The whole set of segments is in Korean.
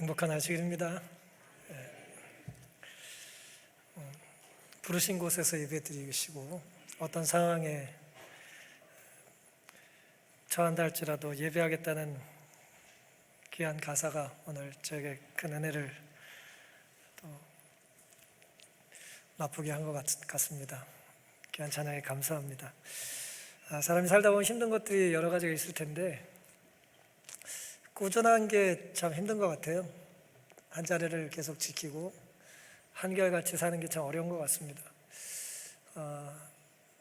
행복한 아침입니다. 부르신 곳에서 예배드리시고 어떤 상황에 처한다 할지라도 예배하겠다는 귀한 가사가 오늘 저에게 큰 은혜를 또 맛보게 한 것 같습니다. 귀한 찬양에 감사합니다. 사람이 살다 보면 힘든 것들이 여러 가지가 있을 텐데 꾸준한 게 참 힘든 것 같아요. 한 자리를 계속 지키고 한결같이 사는 게 참 어려운 것 같습니다.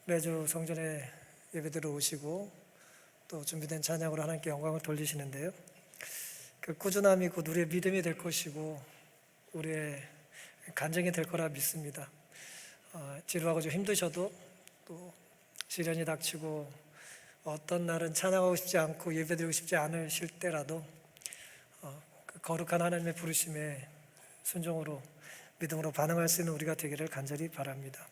매주 성전에 예배드려 오시고 또 준비된 찬양으로 하나님께 영광을 돌리시는데요. 그 꾸준함이 곧 우리의 믿음이 될 것이고 우리의 간증이 될 거라 믿습니다. 지루하고 좀 힘드셔도 또 시련이 닥치고 어떤 날은 찬양하고 싶지 않고 예배드리고 싶지 않으실 때라도 그 거룩한 하나님의 부르심에 순종으로 믿음으로 반응할 수 있는 우리가 되기를 간절히 바랍니다.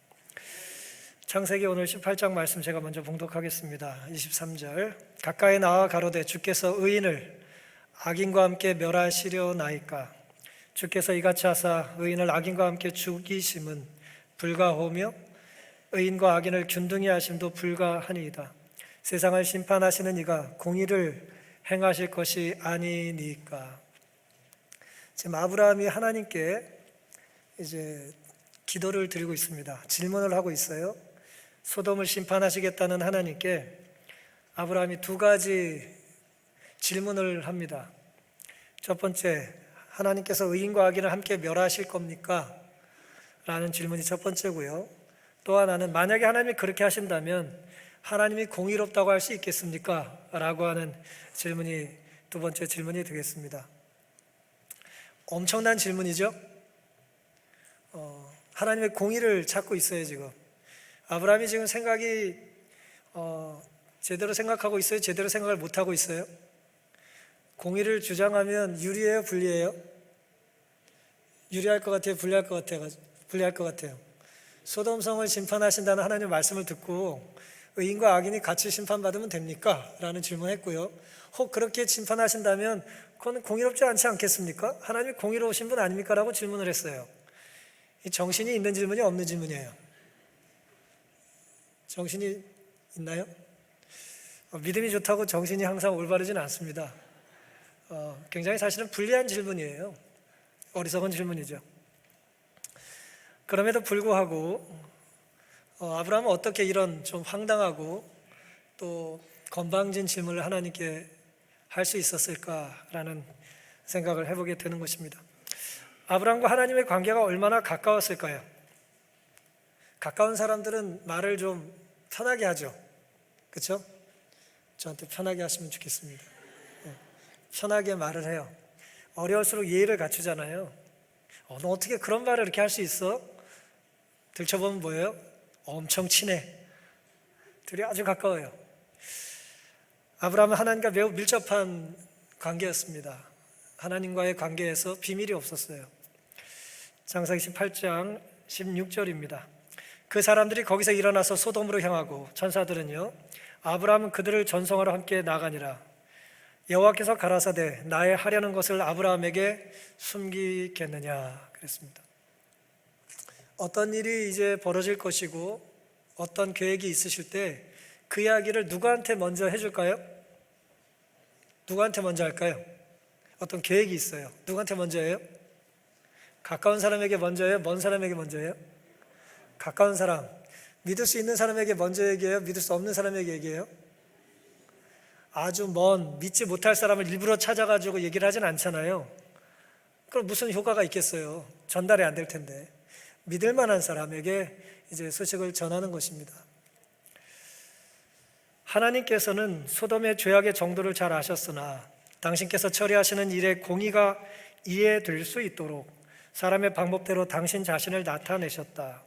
창세기 오늘 18장 말씀 제가 먼저 봉독하겠습니다. 23절 가까이 나와 가로되 주께서 의인을 악인과 함께 멸하시려나이까 주께서 이같이 하사 의인을 악인과 함께 죽이심은 불가하오며 의인과 악인을 균등히 하심도 불가하니이다. 세상을 심판하시는 이가 공의를 행하실 것이 아니니까. 지금 아브라함이 하나님께 이제 기도를 드리고 있습니다. 질문을 하고 있어요. 소돔을 심판하시겠다는 하나님께 아브라함이 두 가지 질문을 합니다. 첫 번째, 하나님께서 의인과 악인을 함께 멸하실 겁니까? 라는 질문이 첫 번째고요. 또 하나는 만약에 하나님이 그렇게 하신다면 하나님이 공의롭다고 할 수 있겠습니까? 라고 하는 질문이 두 번째 질문이 되겠습니다. 엄청난 질문이죠? 하나님의 공의를 찾고 있어요. 지금 아브라함이 지금 생각이 제대로 생각하고 있어요? 제대로 생각을 못하고 있어요? 공의를 주장하면 유리해요? 불리해요? 유리할 것 같아요? 불리할 것 같아요? 불리할 것 같아요. 소돔성을 심판하신다는 하나님의 말씀을 듣고 의인과 악인이 같이 심판받으면 됩니까? 라는 질문을 했고요. 혹 그렇게 심판하신다면 그건 공의롭지 않지 않겠습니까? 하나님이 공의로우신 분 아닙니까? 라고 질문을 했어요. 이 정신이 있는 질문이 없는 질문이에요. 정신이 있나요? 믿음이 좋다고 정신이 항상 올바르지는 않습니다. 굉장히 사실은 불리한 질문이에요. 어리석은 질문이죠. 그럼에도 불구하고 아브라함은 어떻게 이런 좀 황당하고 또 건방진 질문을 하나님께 할 수 있었을까라는 생각을 해보게 되는 것입니다. 아브라함과 하나님의 관계가 얼마나 가까웠을까요? 가까운 사람들은 말을 좀 편하게 하죠. 그렇죠? 저한테 편하게 하시면 좋겠습니다. 편하게 말을 해요. 어려울수록 예의를 갖추잖아요. 너 어떻게 그런 말을 이렇게 할 수 있어? 들춰보면 뭐예요? 엄청 친해. 둘이 아주 가까워요. 아브라함은 하나님과 매우 밀접한 관계였습니다. 하나님과의 관계에서 비밀이 없었어요. 창세기 18장 16절입니다. 그 사람들이 거기서 일어나서 소돔으로 향하고 천사들은요 아브라함은 그들을 전송하러 함께 나가니라. 여호와께서 가라사대 나의 하려는 것을 아브라함에게 숨기겠느냐 그랬습니다. 어떤 일이 이제 벌어질 것이고 어떤 계획이 있으실 때 그 이야기를 누구한테 먼저 해줄까요? 누구한테 먼저 할까요? 어떤 계획이 있어요. 누구한테 먼저 해요? 가까운 사람에게 먼저 해요? 먼 사람에게 먼저 해요? 가까운 사람, 믿을 수 있는 사람에게 먼저 얘기해요? 믿을 수 없는 사람에게 얘기해요? 아주 먼 믿지 못할 사람을 일부러 찾아가지고 얘기를 하진 않잖아요. 그럼 무슨 효과가 있겠어요? 전달이 안 될 텐데. 믿을 만한 사람에게 이제 소식을 전하는 것입니다. 하나님께서는 소돔의 죄악의 정도를 잘 아셨으나 당신께서 처리하시는 일의 공의가 이해될 수 있도록 사람의 방법대로 당신 자신을 나타내셨다.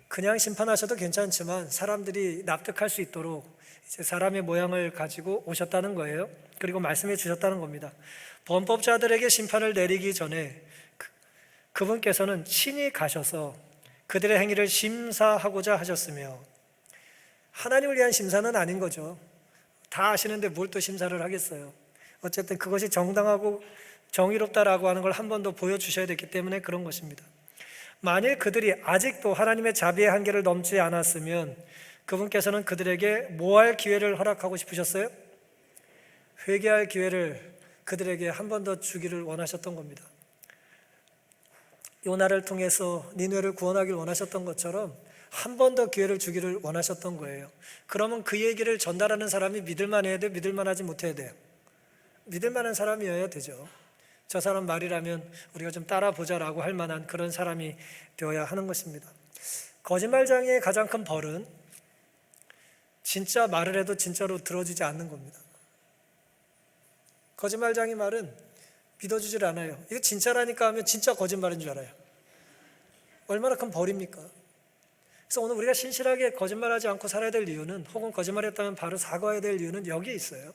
그냥 심판하셔도 괜찮지만 사람들이 납득할 수 있도록 이제 사람의 모양을 가지고 오셨다는 거예요. 그리고 말씀해 주셨다는 겁니다. 범법자들에게 심판을 내리기 전에 그분께서는 친히 가셔서 그들의 행위를 심사하고자 하셨으며, 하나님을 위한 심사는 아닌 거죠. 다 아시는데 뭘 또 심사를 하겠어요. 어쨌든 그것이 정당하고 정의롭다라고 하는 걸 한 번 더 보여주셔야 됐기 때문에 그런 것입니다. 만일 그들이 아직도 하나님의 자비의 한계를 넘지 않았으면 그분께서는 그들에게 뭐 할 기회를 허락하고 싶으셨어요? 회개할 기회를 그들에게 한 번 더 주기를 원하셨던 겁니다. 요나를 통해서 니느웨를 구원하길 원하셨던 것처럼 한 번 더 기회를 주기를 원하셨던 거예요. 그러면 그 얘기를 전달하는 사람이 믿을만해야 돼요? 믿을만하지 못해야 돼요? 믿을만한 사람이어야 되죠. 저 사람 말이라면 우리가 좀 따라보자라고 할 만한 그런 사람이 되어야 하는 것입니다. 거짓말장애의 가장 큰 벌은 진짜 말을 해도 진짜로 들어주지 않는 겁니다. 거짓말장애 말은 믿어주질 않아요. 이거 진짜라니까 하면 진짜 거짓말인 줄 알아요. 얼마나 큰 벌입니까? 그래서 오늘 우리가 신실하게 거짓말하지 않고 살아야 될 이유는, 혹은 거짓말했다면 바로 사과해야 될 이유는 여기에 있어요.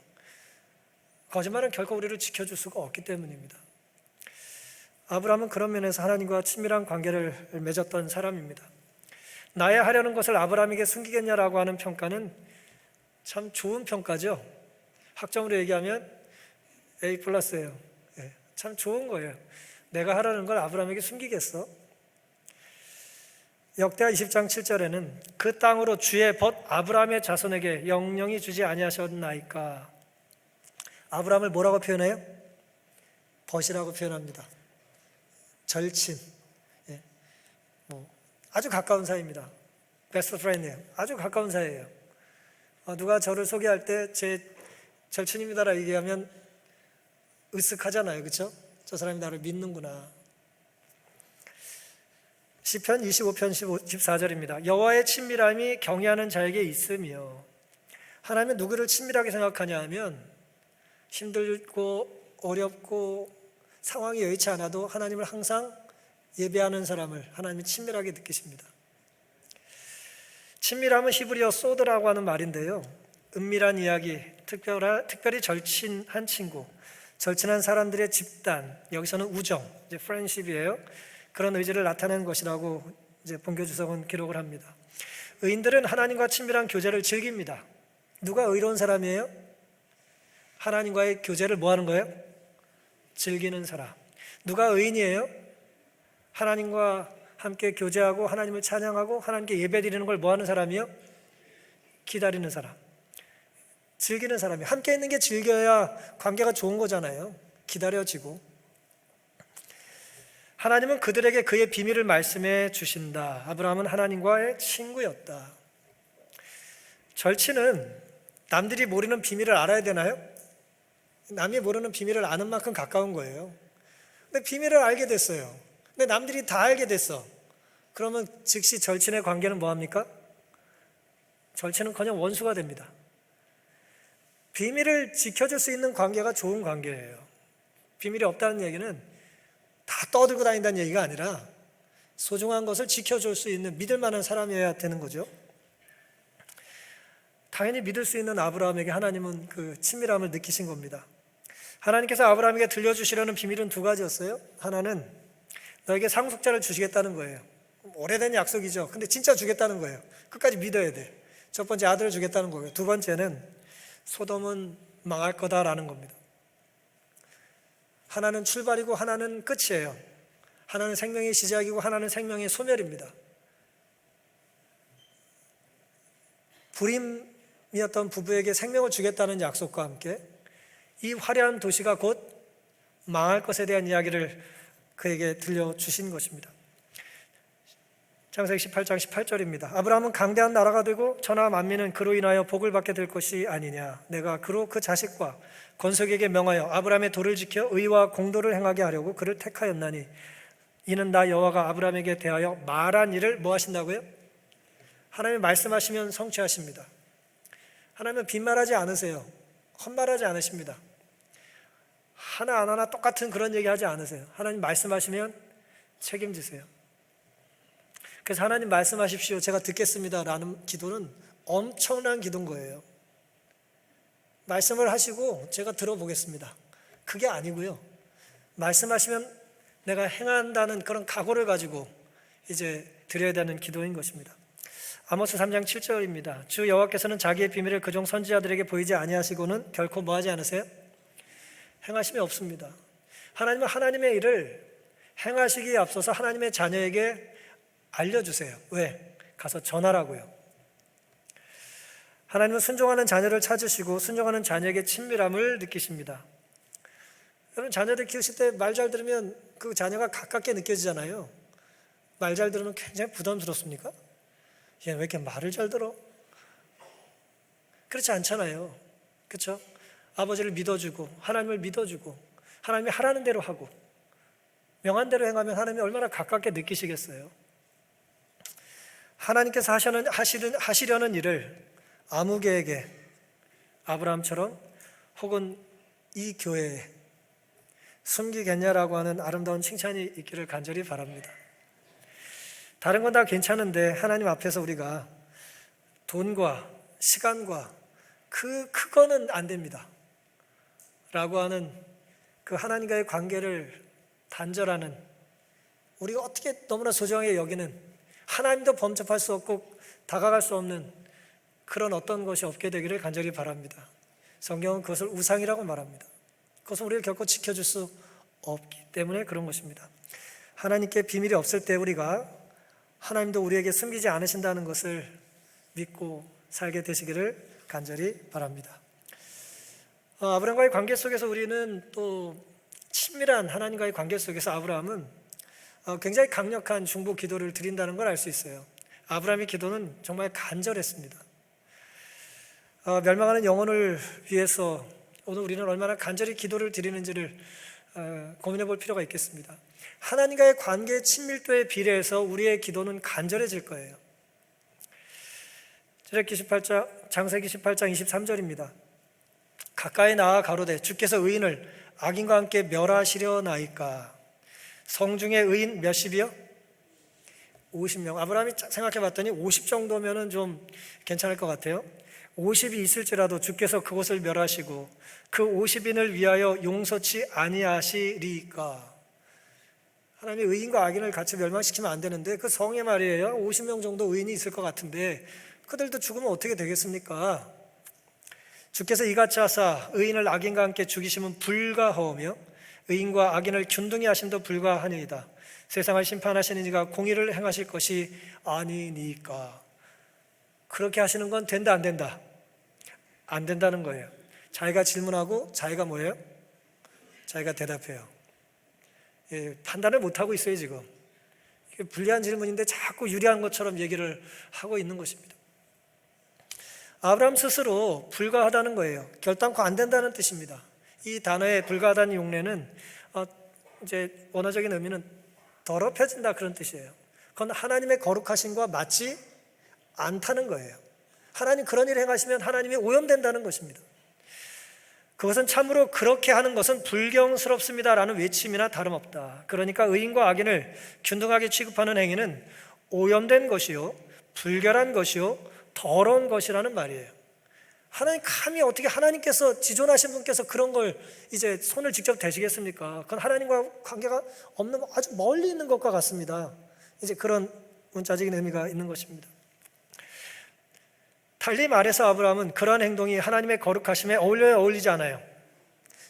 거짓말은 결코 우리를 지켜줄 수가 없기 때문입니다. 아브라함은 그런 면에서 하나님과 친밀한 관계를 맺었던 사람입니다. 나의 하려는 것을 아브라함에게 숨기겠냐라고 하는 평가는 참 좋은 평가죠. 학점으로 얘기하면 A+예요. 참 좋은 거예요. 내가 하라는 걸 아브라함에게 숨기겠어? 역대하 20장 7절에는 그 땅으로 주의 벗 아브라함의 자손에게 영영이 주지 아니하셨나이까. 아브라함을 뭐라고 표현해요? 벗이라고 표현합니다. 절친, 아주 가까운 사이입니다. 베스트 프렌드예요. 아주 가까운 사이예요. 누가 저를 소개할 때 제 절친입니다라 얘기하면 으쓱하잖아요, 그렇죠? 저 사람이 나를 믿는구나. 시편 25편 14절입니다. 여호와의 친밀함이 경외하는 자에게 있으며. 하나님은 누구를 친밀하게 생각하냐 하면 힘들고 어렵고 상황이 여의치 않아도 하나님을 항상 예배하는 사람을 하나님이 친밀하게 느끼십니다. 친밀함은 히브리어 소드라고 하는 말인데요, 은밀한 이야기, 특별히 절친한 친구, 절친한 사람들의 집단, 여기서는 우정, 이제 프렌십이에요. 그런 의지를 나타내는 것이라고 이제 본교주석은 기록을 합니다. 의인들은 하나님과 친밀한 교제를 즐깁니다. 누가 의로운 사람이에요? 하나님과의 교제를 뭐 하는 거예요? 즐기는 사람. 누가 의인이에요? 하나님과 함께 교제하고 하나님을 찬양하고 하나님께 예배드리는 걸 뭐 하는 사람이요? 기다리는 사람. 즐기는 사람이. 함께 있는 게 즐겨야 관계가 좋은 거잖아요. 기다려지고. 하나님은 그들에게 그의 비밀을 말씀해 주신다. 아브라함은 하나님과의 친구였다. 절친은 남들이 모르는 비밀을 알아야 되나요? 남이 모르는 비밀을 아는 만큼 가까운 거예요. 근데 비밀을 알게 됐어요. 근데 남들이 다 알게 됐어. 그러면 즉시 절친의 관계는 뭐합니까? 절친은커녕 원수가 됩니다. 비밀을 지켜줄 수 있는 관계가 좋은 관계예요. 비밀이 없다는 얘기는 다 떠들고 다닌다는 얘기가 아니라 소중한 것을 지켜줄 수 있는 믿을 만한 사람이어야 되는 거죠. 당연히 믿을 수 있는 아브라함에게 하나님은 그 친밀함을 느끼신 겁니다. 하나님께서 아브라함에게 들려주시려는 비밀은 두 가지였어요. 하나는 너에게 상속자를 주시겠다는 거예요. 오래된 약속이죠. 근데 진짜 주겠다는 거예요. 끝까지 믿어야 돼. 첫 번째, 아들을 주겠다는 거고요. 두 번째는 소돔은 망할 거다라는 겁니다. 하나는 출발이고 하나는 끝이에요. 하나는 생명의 시작이고 하나는 생명의 소멸입니다. 불임이었던 부부에게 생명을 주겠다는 약속과 함께 이 화려한 도시가 곧 망할 것에 대한 이야기를 그에게 들려주신 것입니다. 창세기 18장 18절입니다. 아브라함은 강대한 나라가 되고 천하 만민은 그로 인하여 복을 받게 될 것이 아니냐. 내가 그로 그 자식과 건석에게 명하여 아브라함의 도를 지켜 의와 공도를 행하게 하려고 그를 택하였나니 이는 나 여호와가 아브라함에게 대하여 말한 일을 뭐 하신다고요? 하나님이 말씀하시면 성취하십니다. 하나님은 빈말하지 않으세요. 헛말하지 않으십니다. 하나 안 하나 똑같은 그런 얘기하지 않으세요. 하나님 말씀하시면 책임지세요. 그래서 하나님 말씀하십시오, 제가 듣겠습니다 라는 기도는 엄청난 기도인 거예요. 말씀을 하시고 제가 들어보겠습니다, 그게 아니고요, 말씀하시면 내가 행한다는 그런 각오를 가지고 이제 드려야 되는 기도인 것입니다. 아모스 3장 7절입니다. 주 여호와께서는 자기의 비밀을 그종 선지자들에게 보이지 아니하시고는 결코 뭐하지 않으세요? 행하심이 없습니다. 하나님은 하나님의 일을 행하시기에 앞서서 하나님의 자녀에게 알려주세요. 왜? 가서 전하라고요. 하나님은 순종하는 자녀를 찾으시고 순종하는 자녀에게 친밀함을 느끼십니다. 여러분, 자녀들 키우실 때 말 잘 들으면 그 자녀가 가깝게 느껴지잖아요. 말 잘 들으면 굉장히 부담스럽습니까? 얘 왜 이렇게 말을 잘 들어? 그렇지 않잖아요. 그렇죠? 아버지를 믿어주고 하나님을 믿어주고 하나님이 하라는 대로 하고 명한 대로 행하면 하나님이 얼마나 가깝게 느끼시겠어요? 하나님께서 하시려는 일을 아무개에게, 아브라함처럼 혹은 이 교회에 숨기겠냐라고 하는 아름다운 칭찬이 있기를 간절히 바랍니다. 다른 건 다 괜찮은데 하나님 앞에서 우리가 돈과 시간과 그거는 안 됩니다 라고 하는 그 하나님과의 관계를 단절하는, 우리가 어떻게 너무나 소중하게 여기는, 하나님도 범접할 수 없고 다가갈 수 없는 그런 어떤 것이 없게 되기를 간절히 바랍니다. 성경은 그것을 우상이라고 말합니다. 그것은 우리를 결코 지켜줄 수 없기 때문에 그런 것입니다. 하나님께 비밀이 없을 때 우리가 하나님도 우리에게 숨기지 않으신다는 것을 믿고 살게 되시기를 간절히 바랍니다. 아브라함과의 관계 속에서 우리는 또 친밀한 하나님과의 관계 속에서 아브라함은 굉장히 강력한 중보 기도를 드린다는 걸 알 수 있어요. 아브라함의 기도는 정말 간절했습니다. 멸망하는 영혼을 위해서 오늘 우리는 얼마나 간절히 기도를 드리는지를 고민해 볼 필요가 있겠습니다. 하나님과의 관계의 친밀도에 비례해서 우리의 기도는 간절해질 거예요. 창세기 18장 23절입니다. 가까이 나아 가로되 주께서 의인을 악인과 함께 멸하시려나이까. 성중에 의인 몇십이요? 50명. 아브라함이 생각해 봤더니 50 정도면은 좀 괜찮을 것 같아요. 50이 있을지라도 주께서 그곳을 멸하시고 그 50인을 위하여 용서치 아니하시리까. 하나님이 의인과 악인을 같이 멸망시키면 안 되는데 그 성에 말이에요 50명 정도 의인이 있을 것 같은데 그들도 죽으면 어떻게 되겠습니까? 주께서 이같이 하사 의인을 악인과 함께 죽이시면 불가하오며 의인과 악인을 균등히 하심도 불가하니이다. 세상을 심판하시는 이가 공의를 행하실 것이 아니니까. 그렇게 하시는 건 된다 안 된다? 안 된다는 거예요. 자기가 질문하고 자기가 뭐예요? 자기가 대답해요. 판단을 못하고 있어요 지금. 이게 불리한 질문인데 자꾸 유리한 것처럼 얘기를 하고 있는 것입니다. 아브라함 스스로 불가하다는 거예요. 결단코 안 된다는 뜻입니다. 이 단어의 불가하다는 용례는 이제 원어적인 의미는 더럽혀진다 그런 뜻이에요. 그건 하나님의 거룩하심과 맞지 않다는 거예요. 하나님 그런 일을 행하시면 하나님이 오염된다는 것입니다. 그것은 참으로 그렇게 하는 것은 불경스럽습니다라는 외침이나 다름없다. 그러니까 의인과 악인을 균등하게 취급하는 행위는 오염된 것이요, 불결한 것이요, 더러운 것이라는 말이에요. 하나님 감히 어떻게 하나님께서 지존하신 분께서 그런 걸 이제 손을 직접 대시겠습니까? 그건 하나님과 관계가 없는 아주 멀리 있는 것과 같습니다. 이제 그런 문자적인 의미가 있는 것입니다. 달리 말해서 아브라함은 그러한 행동이 하나님의 거룩하심에 어울려야 어울리지 않아요.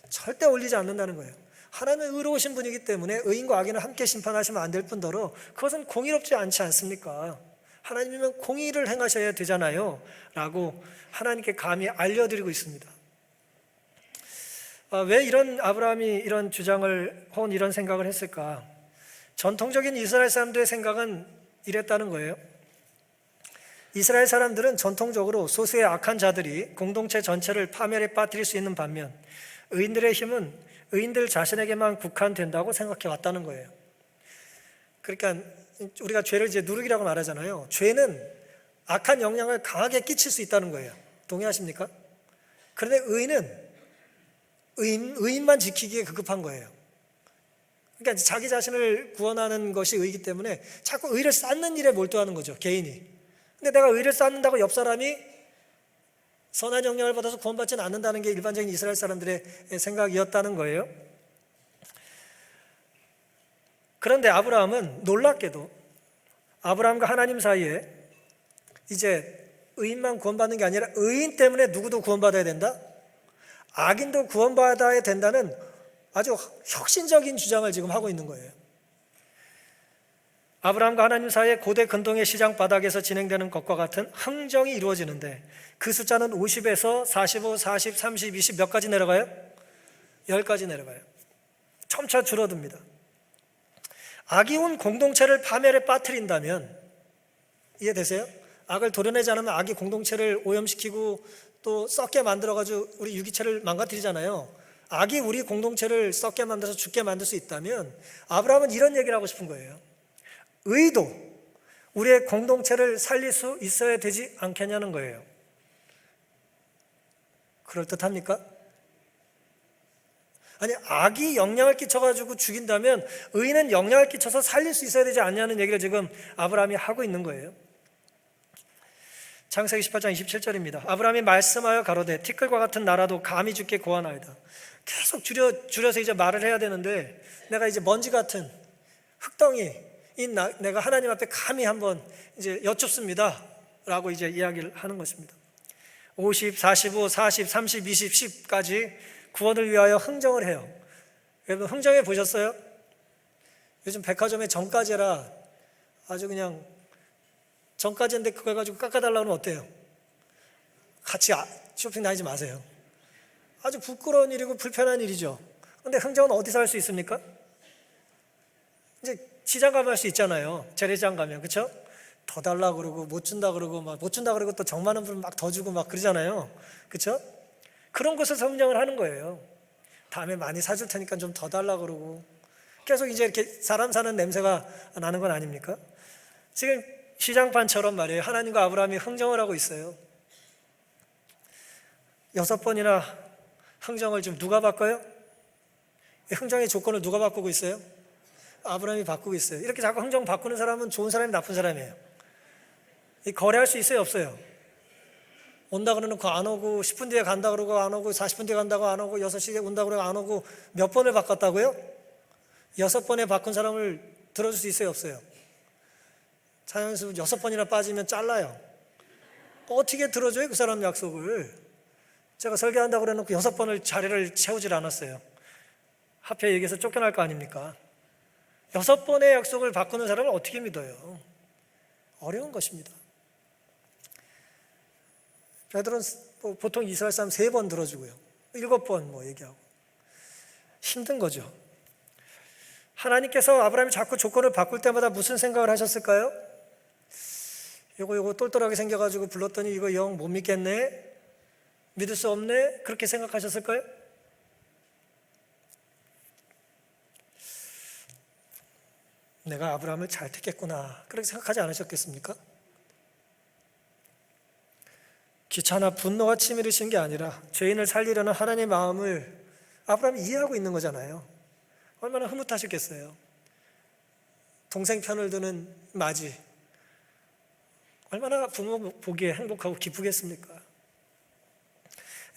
절대 어울리지 않는다는 거예요. 하나님은 의로우신 분이기 때문에 의인과 악인을 함께 심판하시면 안 될 뿐더러 그것은 공의롭지 않지 않습니까? 하나님이면 공의를 행하셔야 되잖아요 라고 하나님께 감히 알려드리고 있습니다. 왜 이런 아브라함이 이런 주장을 혹은 이런 생각을 했을까? 전통적인 이스라엘 사람들의 생각은 이랬다는 거예요. 이스라엘 사람들은 전통적으로 소수의 악한 자들이 공동체 전체를 파멸에 빠뜨릴 수 있는 반면 의인들의 힘은 의인들 자신에게만 국한된다고 생각해 왔다는 거예요. 그러니까 우리가 죄를 이제 누룩이라고 말하잖아요. 죄는 악한 영향을 강하게 끼칠 수 있다는 거예요. 동의하십니까? 그런데 의인만 지키기에 급급한 거예요. 그러니까 자기 자신을 구원하는 것이 의이기 때문에 자꾸 의를 쌓는 일에 몰두하는 거죠, 개인이. 근데 내가 의를 쌓는다고 옆 사람이 선한 영향을 받아서 구원받지는 않는다는 게 일반적인 이스라엘 사람들의 생각이었다는 거예요. 그런데 아브라함은 놀랍게도 아브라함과 하나님 사이에 이제 의인만 구원받는 게 아니라 의인 때문에 누구도 구원받아야 된다? 악인도 구원받아야 된다는 아주 혁신적인 주장을 지금 하고 있는 거예요. 아브라함과 하나님 사이의 고대 근동의 시장 바닥에서 진행되는 것과 같은 흥정이 이루어지는데 그 숫자는 50에서 45, 40, 30, 20 몇 가지 내려가요? 10가지 내려가요. 점차 줄어듭니다. 악이 온 공동체를 파멸에 빠뜨린다면, 이해되세요? 악을 도려내지 않으면 악이 공동체를 오염시키고 또 썩게 만들어가지고 우리 유기체를 망가뜨리잖아요. 악이 우리 공동체를 썩게 만들어서 죽게 만들 수 있다면 아브라함은 이런 얘기를 하고 싶은 거예요. 의도, 우리의 공동체를 살릴 수 있어야 되지 않겠냐는 거예요. 그럴듯합니까? 아니, 악이 영향을 끼쳐가지고 죽인다면 의는 영향을 끼쳐서 살릴 수 있어야 되지 않냐는 얘기를 지금 아브라함이 하고 있는 거예요. 창세기 18장 27절입니다. 아브라함이 말씀하여 가로되 티끌과 같은 나라도 감히 주께 고하나이다. 계속 줄여서 이제 말을 해야 되는데 내가 이제 먼지 같은 흙덩이인 내가 하나님 앞에 감히 한번 이제 여쭙습니다 라고 이제 이야기를 하는 것입니다. 50, 45, 40, 30, 20, 10까지 구원을 위하여 흥정을 해요. 여러분 흥정해 보셨어요? 요즘 백화점에 정가제라 아주 그냥 정가제인데 그걸 가지고 깎아달라고 하면 어때요? 같이 쇼핑 다니지 마세요. 아주 부끄러운 일이고 불편한 일이죠. 그런데 흥정은 어디서 할 수 있습니까? 이제 시장 가면 할 수 있잖아요. 재래시장 가면, 그렇죠? 더 달라 그러고 못 준다 그러고 막 못 준다 그러고 또 정 많은 분 막 더 주고 막 그러잖아요. 그렇죠? 그런 곳에서 흥정을 하는 거예요. 다음에 많이 사줄 테니까 좀 더 달라 그러고 계속 이제 이렇게 사람 사는 냄새가 나는 건 아닙니까? 지금 시장판처럼 말이에요. 하나님과 아브라함이 흥정을 하고 있어요. 6번이나 흥정을 지금 누가 바꿔요? 흥정의 조건을 누가 바꾸고 있어요? 아브라함이 바꾸고 있어요. 이렇게 자꾸 흥정 바꾸는 사람은 좋은 사람이 나쁜 사람이에요. 거래할 수 있어요, 없어요? 온다 그러놓고 안 오고 10분 뒤에 간다 그러고 안 오고 40분 뒤에 간다고 안 오고 6시에 온다 그러고 안 오고 몇 번을 바꿨다고요? 6번에 바꾼 사람을 들어줄 수 있어요, 없어요? 자연수 6번이나 빠지면 잘라요. 어떻게 들어줘요, 그 사람 약속을? 제가 설교한다고 그래놓고 6번을 자리를 채우질 않았어요. 하필 얘기해서 쫓겨날 거 아닙니까? 6번의 약속을 바꾸는 사람을 어떻게 믿어요? 어려운 것입니다. 베드로는 보통 이스라엘 사람 3번 들어주고요. 7번 뭐 얘기하고. 힘든 거죠. 하나님께서 아브라함이 자꾸 조건을 바꿀 때마다 무슨 생각을 하셨을까요? 요거 똘똘하게 생겨가지고 불렀더니 이거 영 못 믿겠네? 믿을 수 없네? 그렇게 생각하셨을까요? 내가 아브라함을 잘 택했구나 그렇게 생각하지 않으셨겠습니까? 귀찮아 분노가 치밀으신 게 아니라 죄인을 살리려는 하나님의 마음을 아브라함이 이해하고 있는 거잖아요. 얼마나 흐뭇하셨겠어요. 동생 편을 드는 맞이 얼마나 부모 보기에 행복하고 기쁘겠습니까?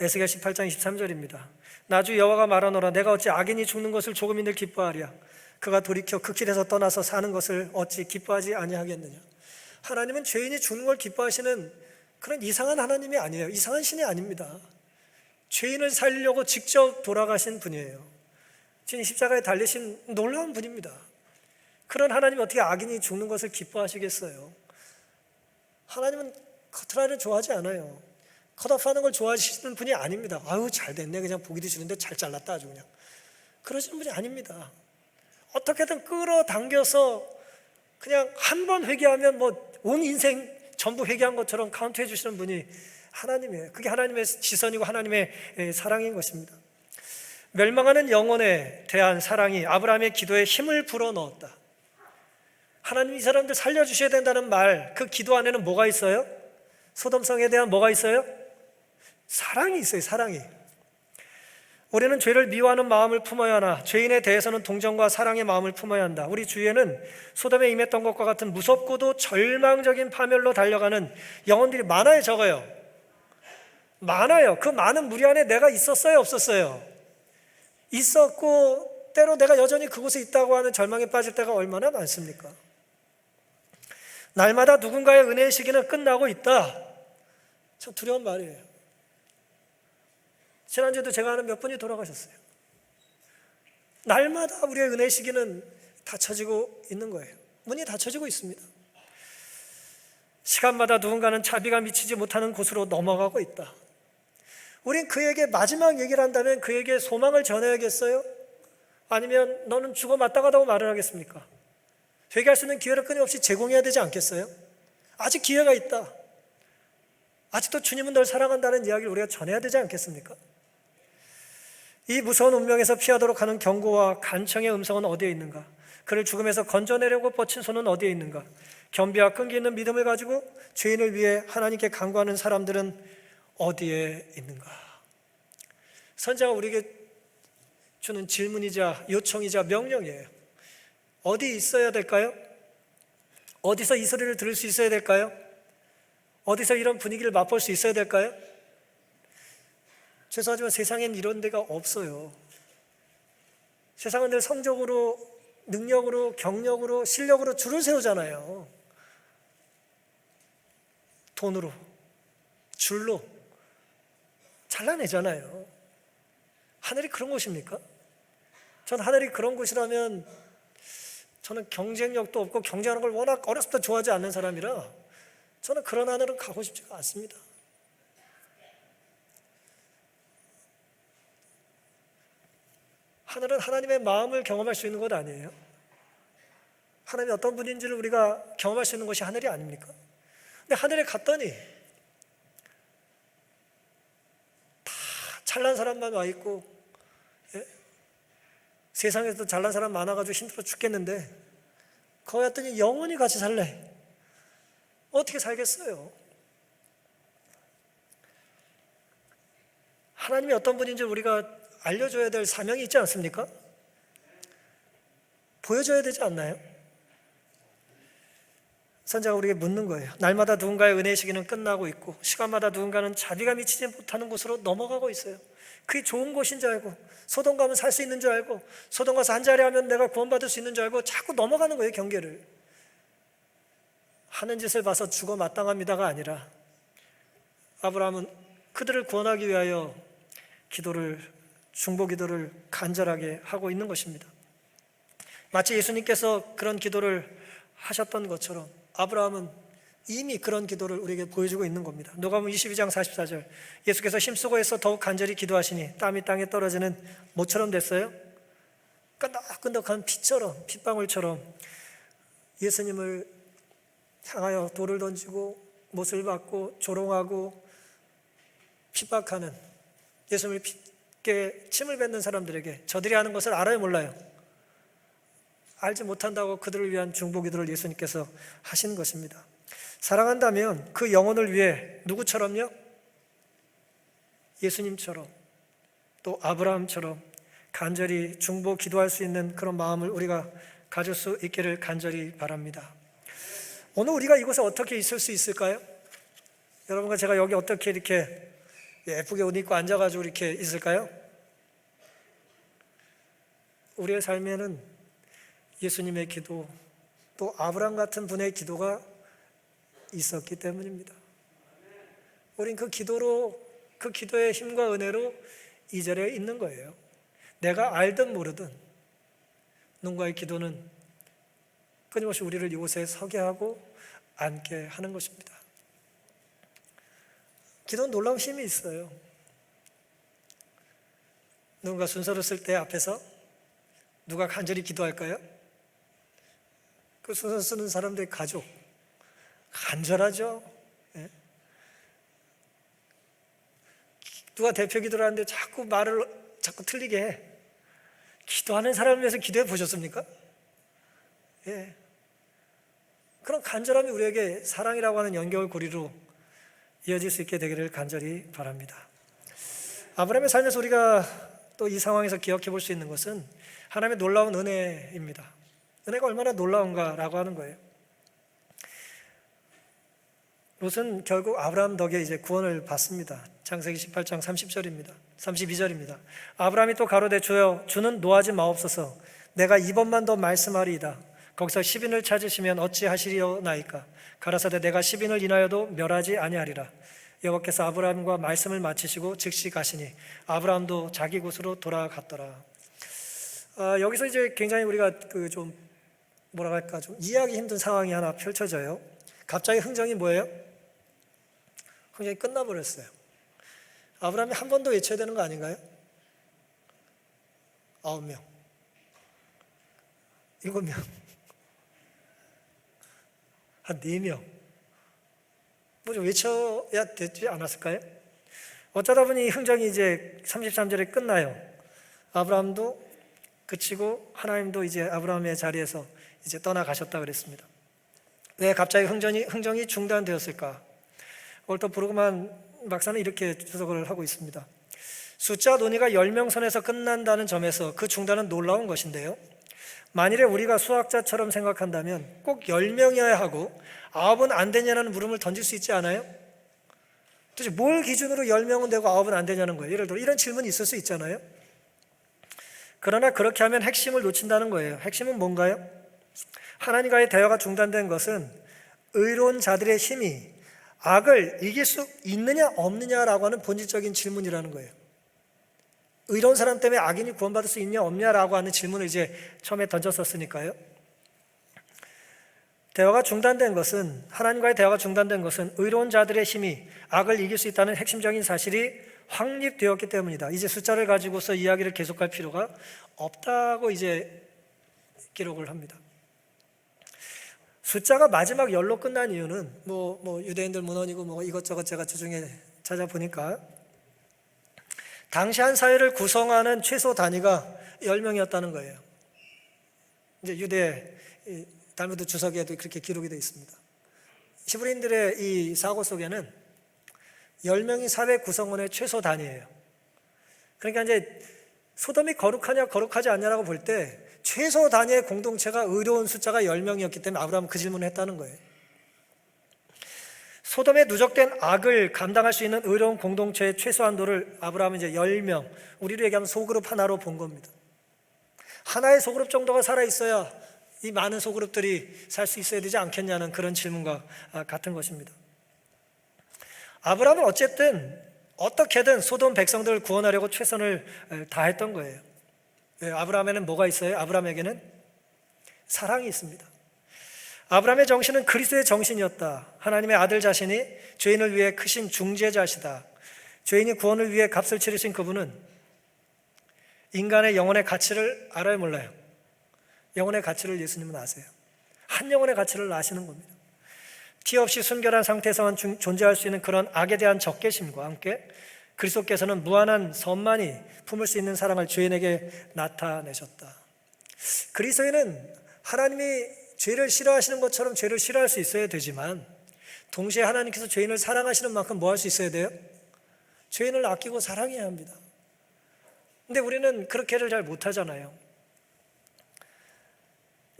에스겔 18장 23절입니다. 나주 여호와가 말하노라 내가 어찌 악인이 죽는 것을 조금이들 기뻐하랴 그가 돌이켜 그 길에서 떠나서 사는 것을 어찌 기뻐하지 아니하겠느냐. 하나님은 죄인이 죽는 걸 기뻐하시는 그런 이상한 하나님이 아니에요. 이상한 신이 아닙니다. 죄인을 살리려고 직접 돌아가신 분이에요. 주님 십자가에 달리신 놀라운 분입니다. 그런 하나님이 어떻게 악인이 죽는 것을 기뻐하시겠어요? 하나님은 커트라인을 좋아하지 않아요. 컷오프하는 걸 좋아하시는 분이 아닙니다. 아유 잘 됐네 그냥 보기도 싫은데 잘 잘랐다 아주 그냥 그러시는 분이 아닙니다. 어떻게든 끌어당겨서 그냥 한 번 회개하면 뭐 온 인생 전부 회개한 것처럼 카운트해 주시는 분이 하나님이에요. 그게 하나님의 지선이고 하나님의 사랑인 것입니다. 멸망하는 영혼에 대한 사랑이 아브라함의 기도에 힘을 불어넣었다. 하나님 이 사람들 살려주셔야 된다는 말, 그 기도 안에는 뭐가 있어요? 소돔성에 대한 뭐가 있어요? 사랑이 있어요. 사랑이. 우리는 죄를 미워하는 마음을 품어야 하나 죄인에 대해서는 동정과 사랑의 마음을 품어야 한다. 우리 주위에는 소돔에 임했던 것과 같은 무섭고도 절망적인 파멸로 달려가는 영혼들이 많아요, 적어요? 많아요. 그 많은 무리 안에 내가 있었어요, 없었어요? 있었고 때로 내가 여전히 그곳에 있다고 하는 절망에 빠질 때가 얼마나 많습니까? 날마다 누군가의 은혜의 시기는 끝나고 있다. 참 두려운 말이에요. 지난주에도 제가 아는 몇 분이 돌아가셨어요. 날마다 우리의 은혜 시기는 닫혀지고 있는 거예요. 문이 닫혀지고 있습니다. 시간마다 누군가는 자비가 미치지 못하는 곳으로 넘어가고 있다. 우린 그에게 마지막 얘기를 한다면 그에게 소망을 전해야겠어요? 아니면 너는 죽어 마땅하다고 말을 하겠습니까? 회개할 수 있는 기회를 끊임없이 제공해야 되지 않겠어요? 아직 기회가 있다. 아직도 주님은 널 사랑한다는 이야기를 우리가 전해야 되지 않겠습니까? 이 무서운 운명에서 피하도록 하는 경고와 간청의 음성은 어디에 있는가? 그를 죽음에서 건져내려고 뻗친 손은 어디에 있는가? 겸비와 끈기 있는 믿음을 가지고 죄인을 위해 하나님께 간구하는 사람들은 어디에 있는가? 선지자가 우리에게 주는 질문이자 요청이자 명령이에요. 어디 있어야 될까요? 어디서 이 소리를 들을 수 있어야 될까요? 어디서 이런 분위기를 맛볼 수 있어야 될까요? 죄송하지만 세상엔 이런 데가 없어요. 세상은 늘 성적으로, 능력으로, 경력으로, 실력으로 줄을 세우잖아요. 돈으로, 줄로 잘라내잖아요. 하늘이 그런 곳입니까? 전 하늘이 그런 곳이라면 저는 경쟁력도 없고 경쟁하는 걸 워낙 어렸을 때 좋아하지 않는 사람이라 저는 그런 하늘은 가고 싶지가 않습니다. 하늘은 하나님의 마음을 경험할 수 있는 곳 아니에요? 하나님이 어떤 분인지를 우리가 경험할 수 있는 것이 하늘이 아닙니까? 근데 하늘에 갔더니 다 잘난 사람만 와 있고, 예? 세상에서 잘난 사람 많아가지고 힘들어 죽겠는데 거기 갔더니 영원히 같이 살래. 어떻게 살겠어요? 하나님이 어떤 분인지 우리가 알려줘야 될 사명이 있지 않습니까? 보여줘야 되지 않나요? 선지자가 우리에게 묻는 거예요. 날마다 누군가의 은혜의 시기는 끝나고 있고 시간마다 누군가는 자비가 미치지 못하는 곳으로 넘어가고 있어요. 그게 좋은 곳인 줄 알고, 소돔 가면 살 수 있는 줄 알고, 소돔 가서 한 자리 하면 내가 구원받을 수 있는 줄 알고 자꾸 넘어가는 거예요. 경계를. 하는 짓을 봐서 죽어 마땅합니다가 아니라 아브라함은 그들을 구원하기 위하여 중보 기도를 간절하게 하고 있는 것입니다. 마치 예수님께서 그런 기도를 하셨던 것처럼 아브라함은 이미 그런 기도를 우리에게 보여주고 있는 겁니다. 누가복음 22장 44절, 예수께서 힘쓰고 해서 더욱 간절히 기도하시니 땀이 땅에 떨어지는 모처럼 됐어요. 끈덕끈덕한 피처럼, 핏방울처럼 예수님을 향하여 돌을 던지고 못을 받고 조롱하고 핍박하는, 예수님을 pit게 침을 뱉는 사람들에게 저들이 하는 것을 알아요, 몰라요? 알지 못한다고 그들을 위한 중보기도를 예수님께서 하시는 것입니다. 사랑한다면 그 영혼을 위해 누구처럼요? 예수님처럼, 또 아브라함처럼 간절히 중보 기도할 수 있는 그런 마음을 우리가 가질 수 있기를 간절히 바랍니다. 오늘 우리가 이곳에 어떻게 있을 수 있을까요? 여러분과 제가 여기 어떻게 이렇게 예쁘게 옷 입고 앉아가지고 이렇게 있을까요? 우리의 삶에는 예수님의 기도, 또 아브라함 같은 분의 기도가 있었기 때문입니다. 우린 그 기도의 힘과 은혜로 이 자리에 있는 거예요. 내가 알든 모르든 누군가의 기도는 끊임없이 우리를 이곳에 서게 하고 앉게 하는 것입니다. 기도는 놀라운 힘이 있어요. 누군가 순서를 쓸 때 앞에서 누가 간절히 기도할까요? 그 순서 쓰는 사람들의 가족 간절하죠. 예? 누가 대표 기도를 하는데 자꾸 말을 자꾸 틀리게 해. 기도하는 사람을 위해서 기도해 보셨습니까? 예. 그런 간절함이 우리에게 사랑이라고 하는 연결고리로 이어질 수 있게 되기를 간절히 바랍니다. 아브라함의 삶에서 우리가 또 이 상황에서 기억해 볼 수 있는 것은 하나님의 놀라운 은혜입니다. 은혜가 얼마나 놀라운가라고 하는 거예요. 롯은 결국 아브라함 덕에 이제 구원을 받습니다. 창세기 18장 32절입니다. 아브라함이 또 가로되 주여 주는 노하지 마옵소서. 내가 이번만 더 말씀하리이다. 거기서 10인을 찾으시면 어찌하시리오나이까. 가라사대 내가 10인을 인하여도 멸하지 아니하리라. 여호와께서 아브라함과 말씀을 마치시고 즉시 가시니 아브라함도 자기 곳으로 돌아갔더라. 여기서 이제 굉장히 우리가 그 좀 뭐라 할까 좀 이해하기 힘든 상황이 하나 펼쳐져요. 갑자기 흥정이 뭐예요? 흥정이 끝나버렸어요. 아브라함이 한 번 더 외쳐야 되는 거 아닌가요? 9명, 7명, 한 4명 뭐 좀 외쳐야 되지 않았을까요? 어쩌다 보니 흥정이 이제 33절에 끝나요. 아브라함도 그치고 하나님도 이제 아브라함의 자리에서 이제 떠나가셨다 그랬습니다. 왜 갑자기 흥정이 중단되었을까? 월터 브루그만 박사는 이렇게 주석을 하고 있습니다. 숫자 논의가 10명 선에서 끝난다는 점에서 그 중단은 놀라운 것인데요, 만일에 우리가 수학자처럼 생각한다면 꼭 10명이어야 하고 9은 안 되냐는 물음을 던질 수 있지 않아요? 도대체 뭘 기준으로 10명은 되고 9은 안 되냐는 거예요. 예를 들어 이런 질문이 있을 수 있잖아요. 그러나 그렇게 하면 핵심을 놓친다는 거예요. 핵심은 뭔가요? 하나님과의 대화가 중단된 것은 의로운 자들의 힘이 악을 이길 수 있느냐 없느냐라고 하는 본질적인 질문이라는 거예요. 의로운 사람 때문에 악인이 구원받을 수 있냐 없냐라고 하는 질문을 이제 처음에 던졌었으니까요. 대화가 중단된 것은, 하나님과의 대화가 중단된 것은 의로운 자들의 힘이 악을 이길 수 있다는 핵심적인 사실이 확립되었기 때문이다. 이제 숫자를 가지고서 이야기를 계속할 필요가 없다고 이제 기록을 합니다. 숫자가 마지막 열로 끝난 이유는 뭐 유대인들 문헌이고 뭐 이것저것 제가 주중에 찾아보니까 당시 한 사회를 구성하는 최소 단위가 10명이었다는 거예요. 이제 유대 달무드 주석에도 그렇게 기록이 되어 있습니다. 히브리인들의 이 사고 속에는 10명이 사회 구성원의 최소 단위예요. 그러니까 이제 소돔이 거룩하냐 거룩하지 않냐라고 볼 때 최소 단위의 공동체가 의로운 숫자가 10명이었기 때문에 아브라함은 그 질문을 했다는 거예요. 소돔에 누적된 악을 감당할 수 있는 의로운 공동체의 최소 한도를 아브라함은 이제 10명, 우리로 얘기하면 소그룹 하나로 본 겁니다. 하나의 소그룹 정도가 살아있어야 이 많은 소그룹들이 살 수 있어야 되지 않겠냐는 그런 질문과 같은 것입니다. 아브라함은 어쨌든 어떻게든 소돔 백성들을 구원하려고 최선을 다했던 거예요. 아브라함에는 뭐가 있어요? 아브라함에게는 사랑이 있습니다. 아브라함의 정신은 그리스도의 정신이었다. 하나님의 아들 자신이 죄인을 위해 크신 중재자시다. 죄인이 구원을 위해 값을 치르신 그분은 인간의 영혼의 가치를 알아요, 몰라요? 영혼의 가치를 예수님은 아세요. 한 영혼의 가치를 아시는 겁니다. 티 없이 순결한 상태에서만 존재할 수 있는 그런 악에 대한 적개심과 함께 그리스도께서는 무한한 선만이 품을 수 있는 사랑을 죄인에게 나타내셨다. 그리스도인은 하나님이 죄를 싫어하시는 것처럼 죄를 싫어할 수 있어야 되지만 동시에 하나님께서 죄인을 사랑하시는 만큼 뭐 할 수 있어야 돼요? 죄인을 아끼고 사랑해야 합니다. 근데 우리는 그렇게를 잘 못하잖아요.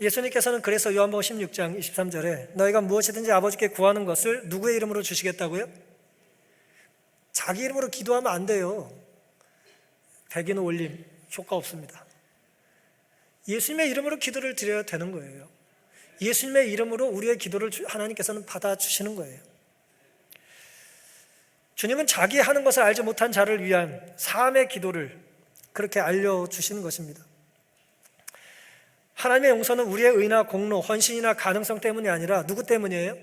예수님께서는 그래서 요한복음 16장 23절에 너희가 무엇이든지 아버지께 구하는 것을 누구의 이름으로 주시겠다고요? 자기 이름으로 기도하면 안 돼요. 백인 올림 효과 없습니다. 예수님의 이름으로 기도를 드려야 되는 거예요. 예수님의 이름으로 우리의 기도를 하나님께서는 받아주시는 거예요. 주님은 자기 하는 것을 알지 못한 자를 위한 사함의 기도를 그렇게 알려주시는 것입니다. 하나님의 용서는 우리의 의나 공로, 헌신이나 가능성 때문이 아니라 누구 때문이에요?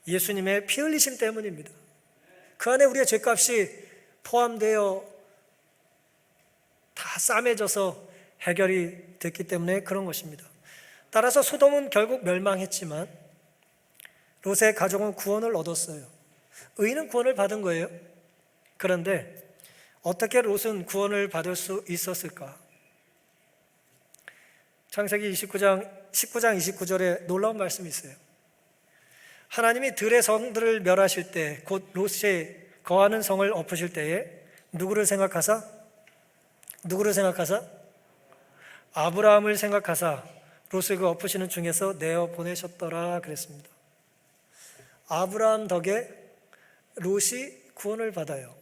예수님의 피 흘리심 때문입니다. 그 안에 우리의 죄값이 포함되어 다 싸매져서 해결이 됐기 때문에 그런 것입니다. 따라서 소돔은 결국 멸망했지만 롯의 가족은 구원을 얻었어요. 의인은 구원을 받은 거예요. 그런데 어떻게 롯은 구원을 받을 수 있었을까? 창세기 19장 29절에 놀라운 말씀이 있어요. 하나님이 들의 성들을 멸하실 때, 곧 롯이 거하는 성을 엎으실 때에 누구를 생각하사? 아브라함을 생각하사 롯을 그 엎으시는 중에서 내어 보내셨더라 그랬습니다. 아브라함 덕에 롯이 구원을 받아요.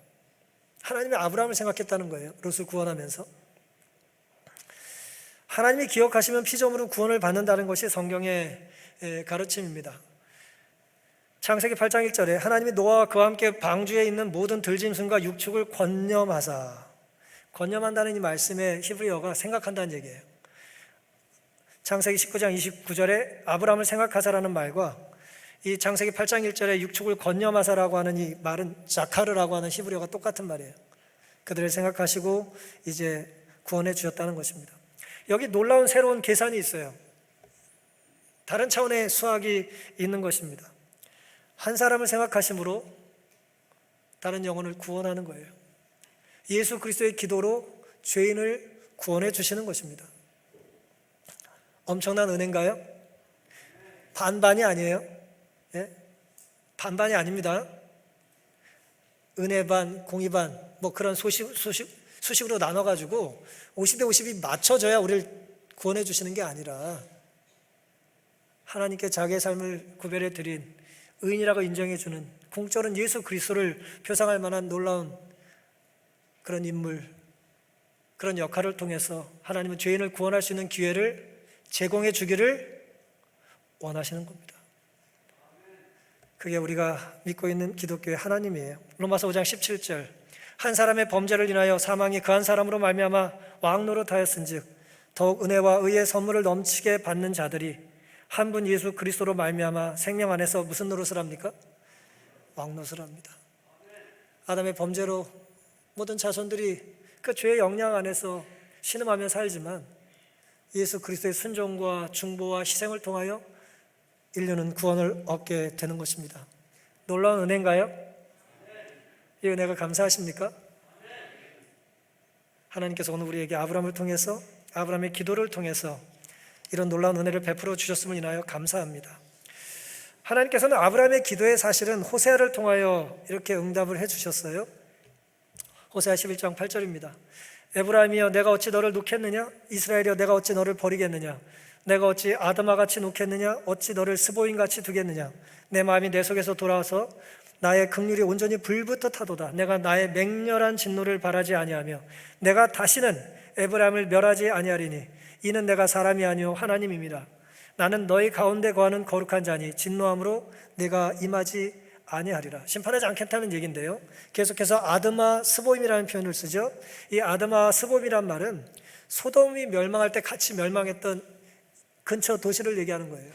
하나님이 아브라함을 생각했다는 거예요. 롯을 구원하면서. 하나님이 기억하시면 피조물은 구원을 받는다는 것이 성경의 가르침입니다. 창세기 8장 1절에 하나님이 노아와 그와 함께 방주에 있는 모든 들짐승과 육축을 권념하사 권념한다는 이 말씀의 히브리어가 생각한다는 얘기예요. 창세기 19장 29절에 아브라함을 생각하사라는 말과 이 창세기 8장 1절에 육축을 권념하사라고 하는 이 말은 자카르라고 하는 히브리어가 똑같은 말이에요. 그들을 생각하시고 이제 구원해 주셨다는 것입니다. 여기 놀라운 새로운 계산이 있어요. 다른 차원의 수학이 있는 것입니다. 한 사람을 생각하심으로 다른 영혼을 구원하는 거예요. 예수 그리스도의 기도로 죄인을 구원해 주시는 것입니다. 엄청난 은혜인가요? 반반이 아니에요. 예? 반반이 아닙니다. 은혜 반, 공의 반, 뭐 그런 수식으로 나눠가지고 50대 50이 맞춰져야 우리를 구원해 주시는 게 아니라 하나님께 자기의 삶을 구별해 드린 의인이라고 인정해 주는 공적으로는 예수 그리스도를 표상할 만한 놀라운 그런 인물, 그런 역할을 통해서 하나님은 죄인을 구원할 수 있는 기회를 제공해 주기를 원하시는 겁니다. 그게 우리가 믿고 있는 기독교의 하나님이에요. 로마서 5장 17절 한 사람의 범죄를 인하여 사망이 그 한 사람으로 말미암아 왕노릇하였은즉 더욱 은혜와 의의 선물을 넘치게 받는 자들이 한 분 예수 그리스도로 말미암아 생명 안에서 무슨 노릇을 합니까? 왕노릇을 합니다. 아담의 범죄로 모든 자손들이 그 죄의 영향 안에서 신음하며 살지만 예수 그리스도의 순종과 중보와 희생을 통하여 인류는 구원을 얻게 되는 것입니다. 놀라운 은혜인가요? 이 은혜가 감사하십니까? 하나님께서 오늘 우리에게 아브라함을 통해서 아브라함의 기도를 통해서 이런 놀라운 은혜를 베풀어 주셨음을 인하여 감사합니다. 하나님께서는 아브라함의 기도에 사실은 호세아를 통하여 이렇게 응답을 해주셨어요. 호세아 11장 8절입니다. 에브라임이여 내가 어찌 너를 놓겠느냐? 이스라엘이여 내가 어찌 너를 버리겠느냐? 내가 어찌 아드마같이 놓겠느냐? 어찌 너를 스보임같이 두겠느냐? 내 마음이 내 속에서 돌아와서 나의 긍휼이 온전히 불붙어 타도다. 내가 나의 맹렬한 진노를 바라지 아니하며 내가 다시는 에브라임을 멸하지 아니하리니 이는 내가 사람이 아니요 하나님입니다. 나는 너희 가운데 거하는 거룩한 자니 진노함으로 내가 임하지 아니하리라. 심판하지 않겠다는 얘기인데요, 계속해서 아드마 스보임이라는 표현을 쓰죠. 이 아드마 스보임이란 말은 소돔이 멸망할 때 같이 멸망했던 근처 도시를 얘기하는 거예요.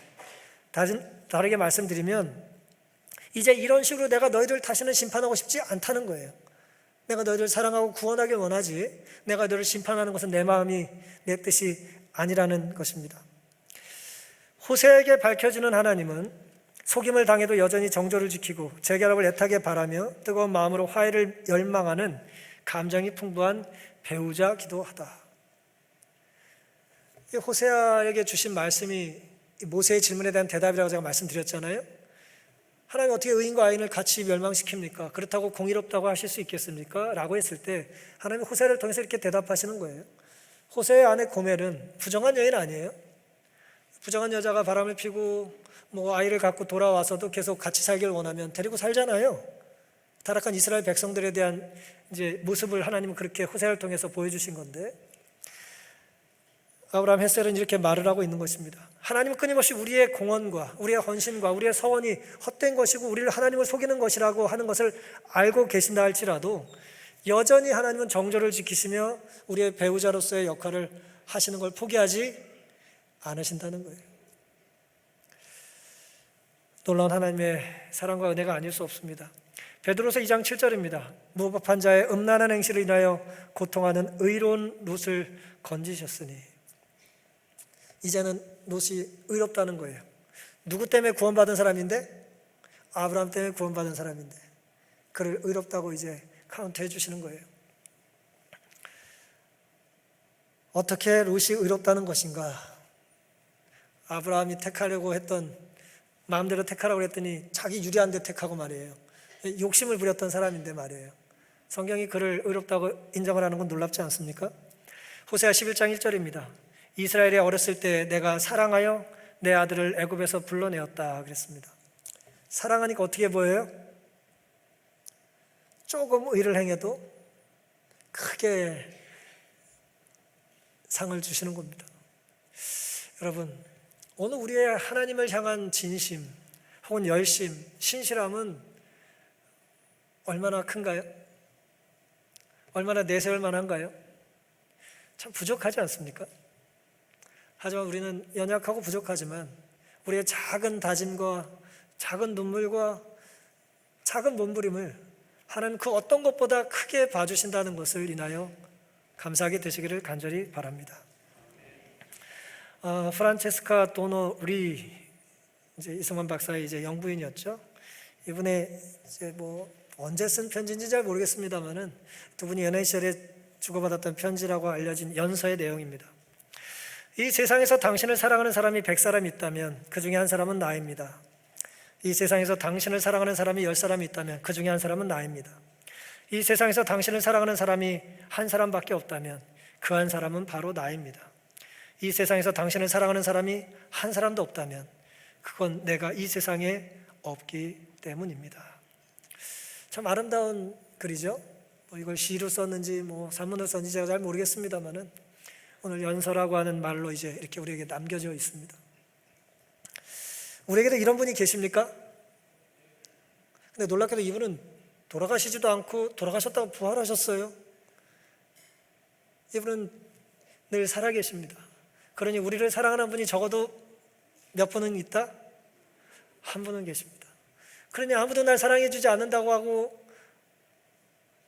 다르게 말씀드리면 이제 이런 식으로 내가 너희들 다시는 심판하고 싶지 않다는 거예요. 내가 너희들 사랑하고 구원하길 원하지 내가 너희를 심판하는 것은 내 마음이 내 뜻이 아니라는 것입니다. 호세에게 밝혀지는 하나님은 속임을 당해도 여전히 정조를 지키고 재결합을 애타게 바라며 뜨거운 마음으로 화해를 열망하는 감정이 풍부한 배우자기도 하다. 호세아에게 주신 말씀이 모세의 질문에 대한 대답이라고 제가 말씀드렸잖아요. 하나님 어떻게 의인과 악인을 같이 멸망시킵니까? 그렇다고 공의롭다고 하실 수 있겠습니까? 라고 했을 때 하나님이 호세아를 통해서 이렇게 대답하시는 거예요. 호세의 아내 고멜은 부정한 여인 아니에요. 부정한 여자가 바람을 피고 뭐 아이를 갖고 돌아와서도 계속 같이 살기를 원하면 데리고 살잖아요. 타락한 이스라엘 백성들에 대한 이제 모습을 하나님은 그렇게 호세아를 통해서 보여주신 건데, 아브라함 햇셀은 이렇게 말을 하고 있는 것입니다. 하나님은 끊임없이 우리의 공헌과 우리의 헌신과 우리의 서원이 헛된 것이고 우리를 하나님을 속이는 것이라고 하는 것을 알고 계신다 할지라도 여전히 하나님은 정조를 지키시며 우리의 배우자로서의 역할을 하시는 걸 포기하지 않으신다는 거예요. 놀라운 하나님의 사랑과 은혜가 아닐 수 없습니다. 베드로서 2장 7절입니다. 무법한 자의 음란한 행실을 인하여 고통하는 의로운 롯을 건지셨으니. 이제는 롯이 의롭다는 거예요. 누구 때문에 구원받은 사람인데? 아브라함 때문에 구원받은 사람인데 그를 의롭다고 이제 카운트해 주시는 거예요. 어떻게 롯이 의롭다는 것인가? 아브라함이 택하려고 했던, 마음대로 택하라고 했더니 자기 유리한 데 택하고 말이에요. 욕심을 부렸던 사람인데 말이에요. 성경이 그를 의롭다고 인정을 하는 건 놀랍지 않습니까? 호세아 11장 1절입니다. 이스라엘이 어렸을 때 내가 사랑하여 내 아들을 애굽에서 불러내었다 그랬습니다. 사랑하니까 어떻게 보여요? 조금 의를 행해도 크게 상을 주시는 겁니다. 여러분, 오늘 우리의 하나님을 향한 진심 혹은 열심, 신실함은 얼마나 큰가요? 얼마나 내세울 만한가요? 참 부족하지 않습니까? 하지만 우리는 연약하고 부족하지만 우리의 작은 다짐과 작은 눈물과 작은 몸부림을 하나님 그 어떤 것보다 크게 봐주신다는 것을 인하여 감사하게 되시기를 간절히 바랍니다. 프란체스카 도노 리, 이제 이승만 박사의 이제 영부인이었죠. 이분의 이제 뭐 언제 쓴 편지인지 잘 모르겠습니다만은 두 분이 연애 시절에 주고받았던 편지라고 알려진 연서의 내용입니다. 이 세상에서 당신을 사랑하는 사람이 100사람이 있다면 그 중에 한 사람은 나입니다. 이 세상에서 당신을 사랑하는 사람이 10사람이 있다면 그 중에 한 사람은 나입니다. 이 세상에서 당신을 사랑하는 사람이 한 사람밖에 없다면 그 한 사람은 바로 나입니다. 이 세상에서 당신을 사랑하는 사람이 한 사람도 없다면 그건 내가 이 세상에 없기 때문입니다. 참 아름다운 글이죠. 뭐 이걸 시로 썼는지 뭐 산문으로 썼는지 제가 잘 모르겠습니다만은 오늘 연서라고 하는 말로 이제 이렇게 우리에게 남겨져 있습니다. 우리에게도 이런 분이 계십니까? 근데 놀랍게도 이분은 돌아가시지도 않고 돌아가셨다가 부활하셨어요. 이분은 늘 살아계십니다. 그러니 우리를 사랑하는 분이 적어도 몇 분은 있다? 한 분은 계십니다. 그러니 아무도 날 사랑해 주지 않는다고 하고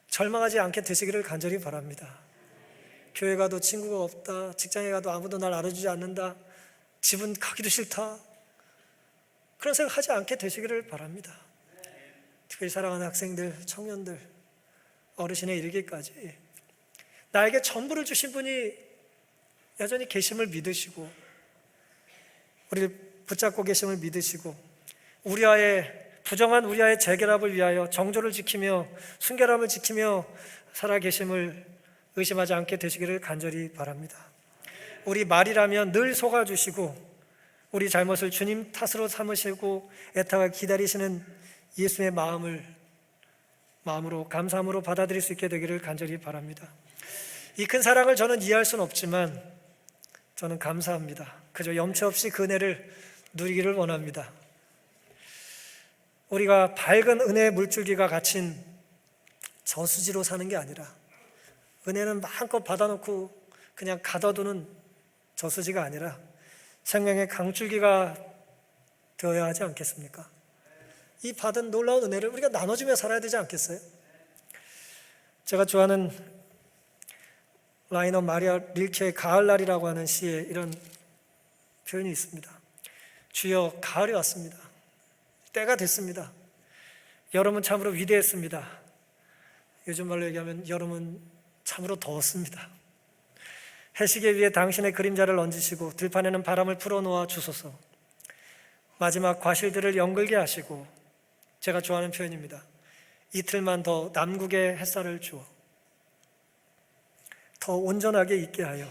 절망하지 않게 되시기를 간절히 바랍니다. 교회 가도 친구가 없다, 직장에 가도 아무도 날 알아주지 않는다, 집은 가기도 싫다, 그런 생각하지 않게 되시기를 바랍니다. 특별히 사랑하는 학생들, 청년들, 어르신에 이르기까지 나에게 전부를 주신 분이 여전히 계심을 믿으시고 우리를 붙잡고 계심을 믿으시고 부정한 우리와의 재결합을 위하여 정조를 지키며 순결함을 지키며 살아계심을 의심하지 않게 되시기를 간절히 바랍니다. 우리 말이라면 늘 속아주시고 우리 잘못을 주님 탓으로 삼으시고 애타가 기다리시는 예수의 마음으로 감사함으로 받아들일 수 있게 되기를 간절히 바랍니다. 이 큰 사랑을 저는 이해할 수는 없지만 저는 감사합니다. 그저 염치 없이 그 은혜를 누리기를 원합니다. 우리가 밝은 은혜의 물줄기가 갇힌 저수지로 사는 게 아니라 은혜는 마음껏 받아놓고 그냥 가둬두는 저수지가 아니라 생명의 강줄기가 되어야 하지 않겠습니까? 이 받은 놀라운 은혜를 우리가 나눠주며 살아야 되지 않겠어요? 제가 좋아하는 라이너 마리아 릴케의 가을날이라고 하는 시에 이런 표현이 있습니다. 주여 가을이 왔습니다. 때가 됐습니다. 여름은 참으로 위대했습니다. 요즘 말로 얘기하면 여름은 참으로 더웠습니다. 해시계 위에 당신의 그림자를 얹으시고 들판에는 바람을 풀어놓아 주소서. 마지막 과실들을 연글게 하시고, 제가 좋아하는 표현입니다. 이틀만 더 남국의 햇살을 주어 더 온전하게 있게 하여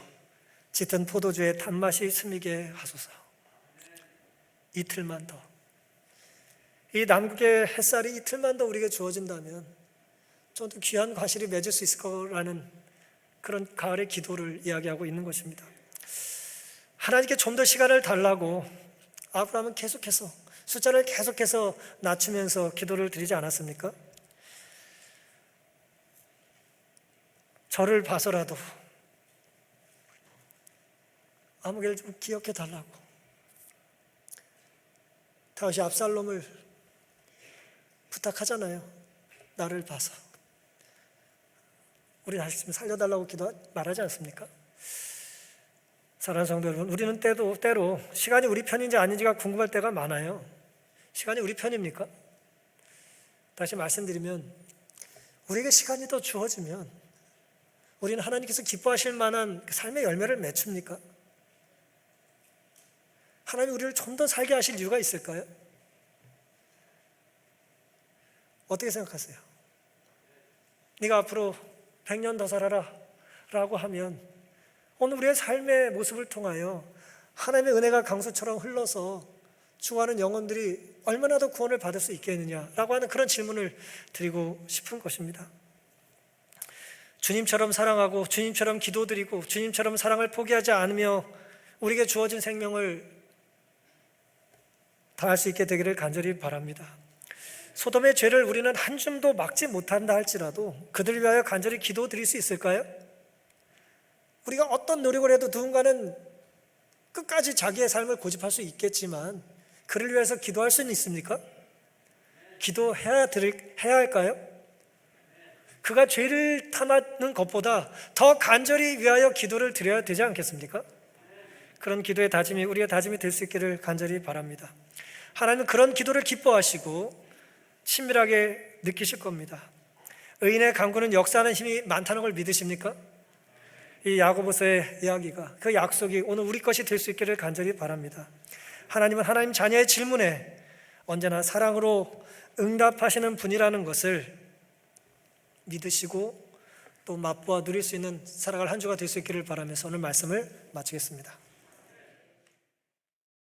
짙은 포도주의 단맛이 스미게 하소서. 이틀만 더. 이 남국의 햇살이 이틀만 더 우리에게 주어진다면 좀 더 귀한 과실이 맺을 수 있을 거라는 그런 가을의 기도를 이야기하고 있는 것입니다. 하나님께 좀 더 시간을 달라고 아브라함은 계속해서 숫자를 계속해서 낮추면서 기도를 드리지 않았습니까? 저를 봐서라도 아무개를 좀 기억해 달라고. 다윗이 압살롬을 부탁하잖아요. 나를 봐서. 우리 다시 좀 살려달라고 말하지 않습니까? 사랑하는 성도 여러분, 우리는 때로 시간이 우리 편인지 아닌지가 궁금할 때가 많아요. 시간이 우리 편입니까? 다시 말씀드리면 우리에게 시간이 더 주어지면 우리는 하나님께서 기뻐하실 만한 삶의 열매를 맺춥니까? 하나님 우리를 좀 더 살게 하실 이유가 있을까요? 어떻게 생각하세요? 네가 앞으로 100년 더 살아라 라고 하면 오늘 우리의 삶의 모습을 통하여 하나님의 은혜가 강수처럼 흘러서 죽어가는 영혼들이 얼마나 더 구원을 받을 수 있겠느냐라고 하는 그런 질문을 드리고 싶은 것입니다. 주님처럼 사랑하고 주님처럼 기도드리고 주님처럼 사랑을 포기하지 않으며 우리에게 주어진 생명을 다할 수 있게 되기를 간절히 바랍니다. 소돔의 죄를 우리는 한 줌도 막지 못한다 할지라도 그들을 위하여 간절히 기도드릴 수 있을까요? 우리가 어떤 노력을 해도 누군가는 끝까지 자기의 삶을 고집할 수 있겠지만 그를 위해서 기도할 수는 있습니까? 기도해야 할까요? 그가 죄를 탐하는 것보다 더 간절히 위하여 기도를 드려야 되지 않겠습니까? 그런 기도의 다짐이 우리의 다짐이 될 수 있기를 간절히 바랍니다. 하나님은 그런 기도를 기뻐하시고 친밀하게 느끼실 겁니다. 의인의 간구는 역사하는 힘이 많다는 걸 믿으십니까? 이 야고보서의 이야기가, 그 약속이 오늘 우리 것이 될 수 있기를 간절히 바랍니다. 하나님은 하나님 자녀의 질문에 언제나 사랑으로 응답하시는 분이라는 것을 믿으시고 또 맛보아 누릴 수 있는 살아갈 한 주가 될 수 있기를 바라면서 오늘 말씀을 마치겠습니다.